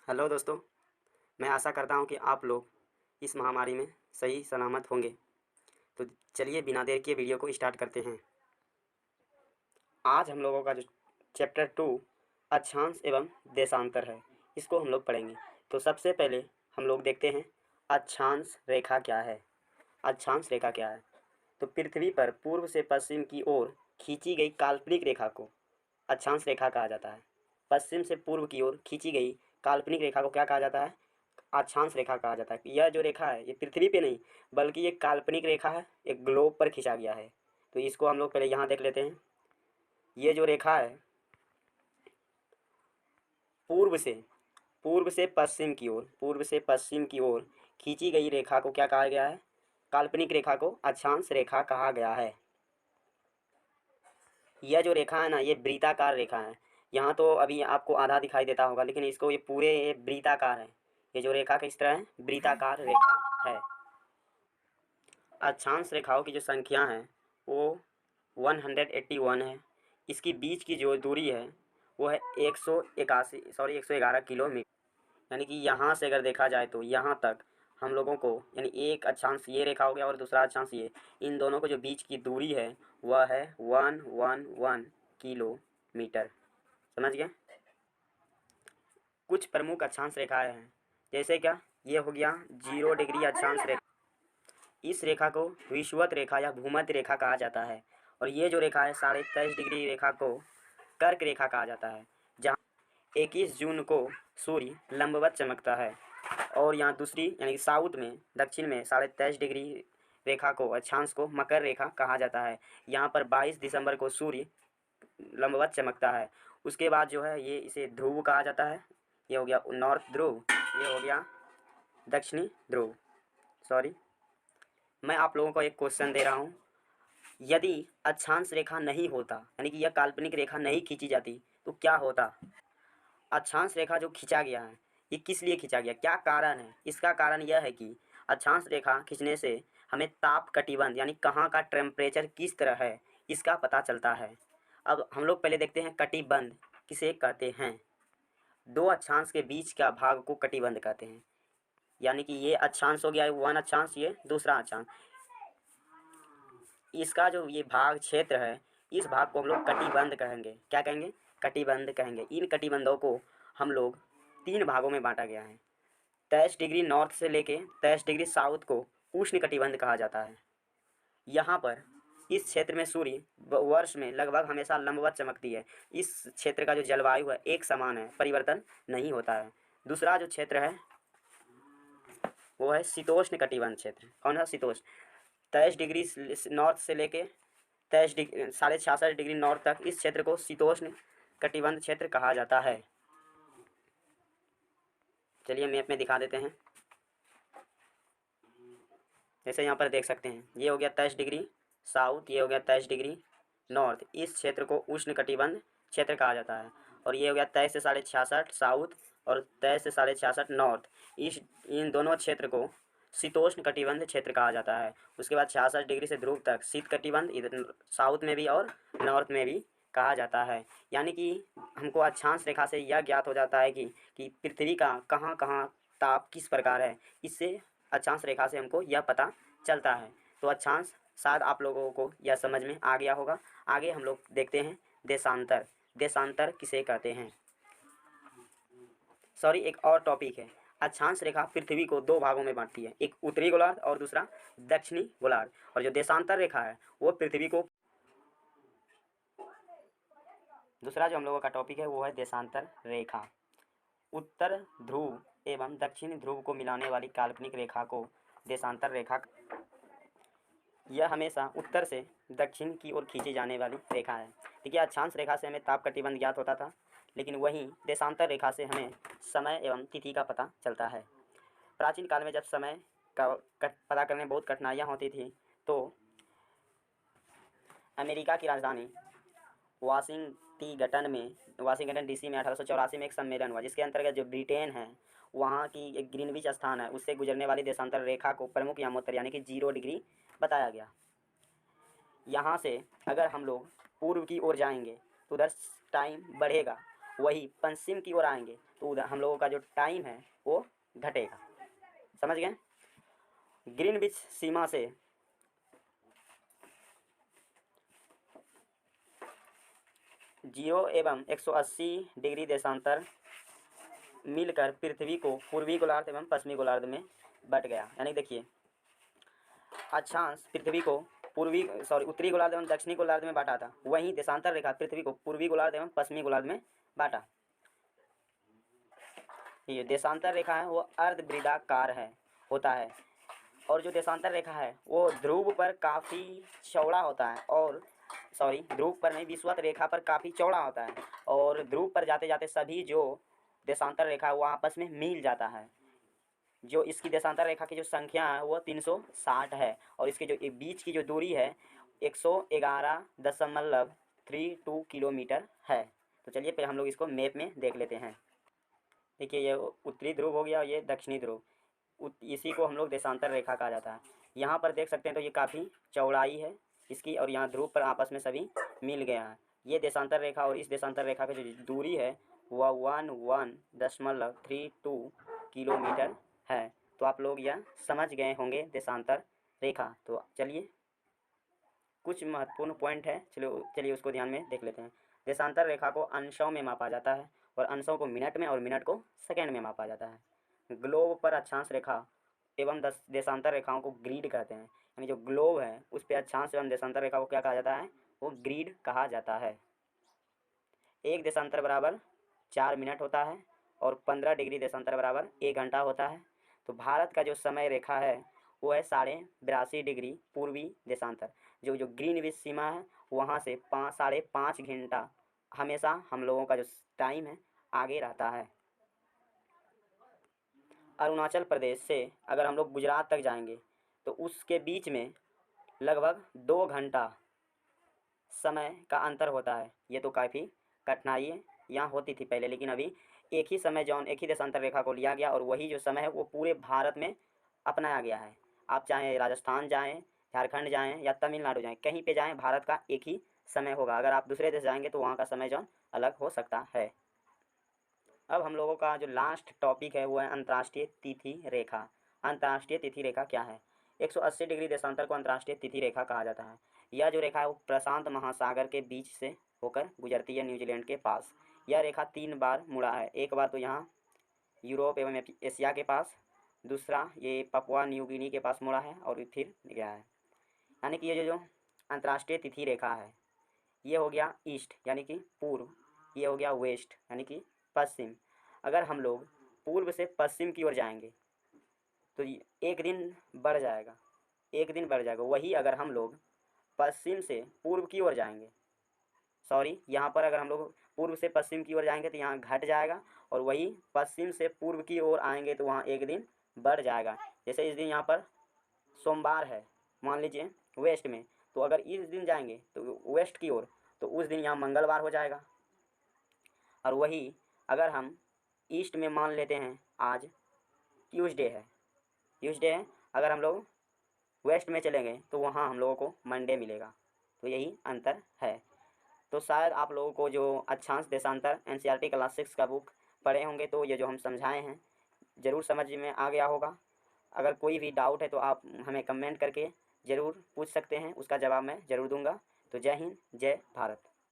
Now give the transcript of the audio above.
Hello दोस्तों, मैं आशा करता हूँ कि आप लोग इस महामारी में सही सलामत होंगे। तो चलिए बिना देर किए वीडियो को स्टार्ट करते हैं। आज हम लोगों का जो चैप्टर 2 अक्षांश एवं देशांतर है, इसको हम लोग पढ़ेंगे। तो सबसे पहले हम लोग देखते हैं अक्षांश रेखा क्या है। अक्षांश रेखा क्या है? तो पृथ्वी पर पूर्व से पश्चिम की ओर खींची गई काल्पनिक रेखा को अक्षांश रेखा कहा जाता है। पश्चिम से पूर्व की ओर खींची गई काल्पनिक रेखा को क्या कहा जाता है? अक्षांश रेखा कहा जाता है। यह जो रेखा है ये पृथ्वी पे नहीं बल्कि ये काल्पनिक रेखा है, एक ग्लोब पर खींचा गया है। तो इसको हम लोग पहले यहाँ देख लेते हैं। ये जो रेखा है पूर्व से पश्चिम की ओर खींची गई रेखा को क्या कहा गया है? काल्पनिक रेखा को अक्षांश रेखा कहा गया है। यह जो रेखा है ना, ये वृत्ताकार रेखा है। यहाँ तो अभी आपको आधा दिखाई देता होगा, लेकिन इसको ये पूरे ये वृत्ताकार है। ये जो रेखा किस तरह है? वृत्ताकार रेखा है। अक्षांश रेखाओं की जो संख्या है वो 181 है। इसकी बीच की जो दूरी है वो है 111 किलोमीटर। यानी कि यहाँ से अगर देखा जाए तो यहाँ तक हम लोगों को, यानी एक अक्षांश ये रेखा हो गया और दूसरा अक्षांश ये, इन दोनों को जो बीच की दूरी है वह है 111 किलोमीटर। समझ गए? कुछ प्रमुख अक्षांश रेखाएं हैं, जैसे क्या? ये हो गया 0 डिग्री अक्षांश रेखा। इस रेखा को विषुवत रेखा या भूमध्य रेखा कहा जाता है। और ये जो रेखा है 23.5 डिग्री रेखा को कर्क रेखा कहा जाता है, जहाँ 21 जून को सूर्य लंबवत चमकता है। और यहाँ दूसरी यानी कि साउथ में, दक्षिण में 23.5 डिग्री रेखा को, अक्षांश को मकर रेखा कहा जाता है। यहाँ पर 22 दिसंबर को सूर्य लंबवत चमकता है। उसके बाद जो है ये इसे ध्रुव कहा जाता है। ये हो गया नॉर्थ ध्रुव, ये हो गया दक्षिणी ध्रुव। सॉरी, मैं आप लोगों को एक क्वेश्चन दे रहा हूँ। यदि अक्षांश रेखा नहीं होता, यानी कि यह काल्पनिक रेखा नहीं खींची जाती, तो क्या होता? अक्षांश रेखा जो खींचा गया है ये किस लिए खींचा गया, क्या कारण है? इसका कारण यह है कि अक्षांश रेखा खींचने से हमें ताप कटिबंध यानी कहाँ का टेम्परेचर किस तरह है इसका पता चलता है। अब हम लोग पहले देखते हैं कटिबंध किसे कहते हैं। दो अक्षांश के बीच का भाग को कटिबंध कहते हैं। यानी कि ये अक्षांश हो गया वन अक्षांश, ये दूसरा अक्षांश। इसका जो ये भाग क्षेत्र है, इस भाग को हम लोग कटिबंध कहेंगे। क्या कहेंगे? कटिबंध कहेंगे। इन कटिबंधों को हम लोग 3 भागों में बांटा गया है। 23 डिग्री नॉर्थ से लेके 23 डिग्री साउथ को उष्ण कटिबंध कहा जाता है। यहाँ पर इस क्षेत्र में सूर्य वर्ष में लगभग हमेशा लंबवत चमकती है। इस क्षेत्र का जो जलवायु है एक समान है, परिवर्तन नहीं होता है। दूसरा जो क्षेत्र है वो है शीतोष्ण कटिबंध क्षेत्र। कौन सा? शीतोष्ण। 23 डिग्री नॉर्थ से लेके 23 डिग्री 66.5 डिग्री नॉर्थ तक इस क्षेत्र को शीतोष्ण कटिबंध क्षेत्र कहा जाता है। चलिए मैप में दिखा देते हैं। जैसे यहाँ पर देख सकते हैं, ये हो गया 23 डिग्री साउथ, ये हो गया 23 डिग्री नॉर्थ। इस क्षेत्र को उष्ण कटिबंध क्षेत्र कहा जाता है। और ये हो गया 23 से 66.5 साउथ और 23 से 66.5 नॉर्थ। इन दोनों क्षेत्र को शीतोष्ण कटिबंध क्षेत्र कहा जाता है। उसके बाद 66 डिग्री से ध्रुव तक शीत कटिबंध, इधर साउथ में भी और नॉर्थ में भी कहा जाता है। यानी कि हमको अक्षांश रेखा से यह ज्ञात हो जाता है कि पृथ्वी का कहाँ कहाँ ताप किस प्रकार है। इससे अक्षांश रेखा से हमको यह पता चलता है। तो अक्षांश शायद आप लोगों को यह समझ में आ गया होगा। आगे हम लोग देखते हैं देशांतर। देशांतर किसे कहते हैं? सॉरी, एक और टॉपिक है। अक्षांश रेखा पृथ्वी को 2 भागों में बांटती है, एक उत्तरी गोलार्ध और दूसरा दक्षिणी गोलार्ध। और जो देशांतर रेखा है वो पृथ्वी को, दूसरा जो हम लोगों का टॉपिक है वो है देशांतर रेखा। उत्तर ध्रुव एवं दक्षिण ध्रुव को मिलाने वाली काल्पनिक रेखा को देशांतर रेखा। यह हमेशा उत्तर से दक्षिण की ओर खींची जाने वाली रेखा है। देखिए, अक्षांश रेखा से हमें ताप कटिबंध ज्ञात होता था, लेकिन वहीं देशांतर रेखा से हमें समय एवं तिथि का पता चलता है। प्राचीन काल में जब समय का पता करने में बहुत कठिनाइयाँ होती थी, तो अमेरिका की राजधानी वाशिंगटन डीसी में 1884 में एक सम्मेलन हुआ, जिसके अंतर्गत जो ब्रिटेन है वहाँ की एक ग्रीनविच स्थान है, उससे गुजरने वाली देशांतर रेखा को प्रमुख यामोत्तर यानी कि 0 डिग्री बताया गया। यहाँ से अगर हम लोग पूर्व की ओर जाएंगे तो उधर टाइम बढ़ेगा, वही पश्चिम की ओर आएंगे तो हम लोगों का जो टाइम है वो घटेगा। समझ गए? ग्रीनविच सीमा से 0 एवं 180 डिग्री देशांतर मिलकर पृथ्वी को पूर्वी गोलार्ध एवं पश्चिमी गोलार्ध में बट गया। यानी देखिए, अक्षांश पृथ्वी को उत्तरी गोलार्ध एवं दक्षिणी गोलार्ध में बांटा था, वहीं देशांतर रेखा पृथ्वी को पूर्वी गोलार्ध एवं पश्चिमी गोलार्ध में बांटा। ये देशांतर रेखा है वो अर्धवृत्ताकार होता है, और जो देशांतर रेखा है वो ध्रुव पर काफ़ी चौड़ा होता है, और ध्रुव पर नहीं, विषुवत रेखा पर काफ़ी चौड़ा होता है, और ध्रुव पर जाते जाते सभी जो देशांतर रेखा है वो आपस में मिल जाता है। जो इसकी देशांतर रेखा की जो संख्या है वो 360 है, और इसके जो बीच की जो दूरी है 111.32 किलोमीटर है। तो चलिए फिर हम लोग इसको मैप में देख लेते हैं। देखिए, ये उत्तरी ध्रुव हो गया और ये दक्षिणी ध्रुव, इसी को हम लोग देशांतर रेखा कहा जाता है। यहाँ पर देख सकते हैं तो ये काफ़ी चौड़ाई है इसकी, और यहाँ ध्रुव पर आपस में सभी मिल गया है। ये देशांतर रेखा और इस देशांतर रेखा की जो दूरी है वह 11.32 किलोमीटर है। तो आप लोग यह समझ गए होंगे देशांतर रेखा। तो चलिए कुछ महत्वपूर्ण पॉइंट है, चलिए उसको ध्यान में देख लेते हैं। देशांतर रेखा को अंशों में मापा जाता है, और अंशों को मिनट में और मिनट को सेकंड में मापा जाता है। ग्लोब पर अक्षांश रेखा एवं देशांतर रेखाओं को ग्रिड कहते हैं। यानी जो ग्लोब है उस पर अक्षांश एवं देशांतर रेखा को क्या कहा जाता है? वो ग्रिड कहा जाता है। एक देशांतर बराबर 4 मिनट होता है, और 15 डिग्री देशांतर बराबर 1 घंटा होता है। तो भारत का जो समय रेखा है वो है 82.5 डिग्री पूर्वी देशांतर। जो ग्रीनविच सीमा है वहाँ से 5.5 घंटा हमेशा हम लोगों का जो टाइम है आगे रहता है। अरुणाचल प्रदेश से अगर हम लोग गुजरात तक जाएंगे तो उसके बीच में लगभग 2 घंटा समय का अंतर होता है। ये तो काफ़ी कठिनाई यहाँ होती थी पहले, लेकिन अभी एक ही देशांतर रेखा को लिया गया, और वही जो समय है वो पूरे भारत में अपनाया गया है। आप चाहे राजस्थान जाएं, झारखंड जाएं या तमिलनाडु जाएं, कहीं पे जाएं भारत का एक ही समय होगा। अगर आप दूसरे देश जाएंगे तो वहाँ का समय अलग हो सकता है। अब हम लोगों का जो लास्ट टॉपिक है वो है अंतर्राष्ट्रीय तिथि रेखा। अंतर्राष्ट्रीय तिथि रेखा क्या है? 180 डिग्री देशांतर को अंतर्राष्ट्रीय तिथि रेखा कहा जाता है। यह जो रेखा है वो प्रशांत महासागर के बीच से होकर गुजरती है न्यूजीलैंड के पास। यह रेखा 3 बार मुड़ा है। एक बार तो यहाँ यूरोप एवं एशिया के पास, दूसरा ये पपुआ न्यू गिनी के पास मुड़ा है, और फिर गया है। यानी कि ये जो अंतर्राष्ट्रीय तिथि रेखा है ये हो गया ईस्ट यानी कि पूर्व, ये हो गया वेस्ट यानी कि पश्चिम। अगर हम लोग पूर्व से पश्चिम की ओर जाएंगे तो एक दिन बढ़ जाएगा, वही अगर हम लोग पश्चिम से पूर्व की ओर जाएंगे, यहाँ पर अगर हम लोग पूर्व से पश्चिम की ओर जाएंगे तो यहाँ घट जाएगा, और वही पश्चिम से पूर्व की ओर आएंगे तो वहाँ एक दिन बढ़ जाएगा। जैसे इस दिन यहाँ पर सोमवार है मान लीजिए वेस्ट में, तो अगर इस दिन जाएंगे तो वेस्ट की ओर तो उस दिन यहाँ मंगलवार हो जाएगा। और वही अगर हम ईस्ट में मान लेते हैं आज ट्यूसडे है, अगर हम लोग वेस्ट में चलेंगे तो वहाँ हम लोगों को मंडे मिलेगा। तो यही अंतर है। तो शायद आप लोगों को जो अक्षांश देशांतर NCERT क्लास 6 का बुक पढ़े होंगे तो ये जो हम समझाए हैं ज़रूर समझ में आ गया होगा। अगर कोई भी डाउट है तो आप हमें कमेंट करके ज़रूर पूछ सकते हैं, उसका जवाब मैं ज़रूर दूंगा। तो जय हिंद, जय भारत।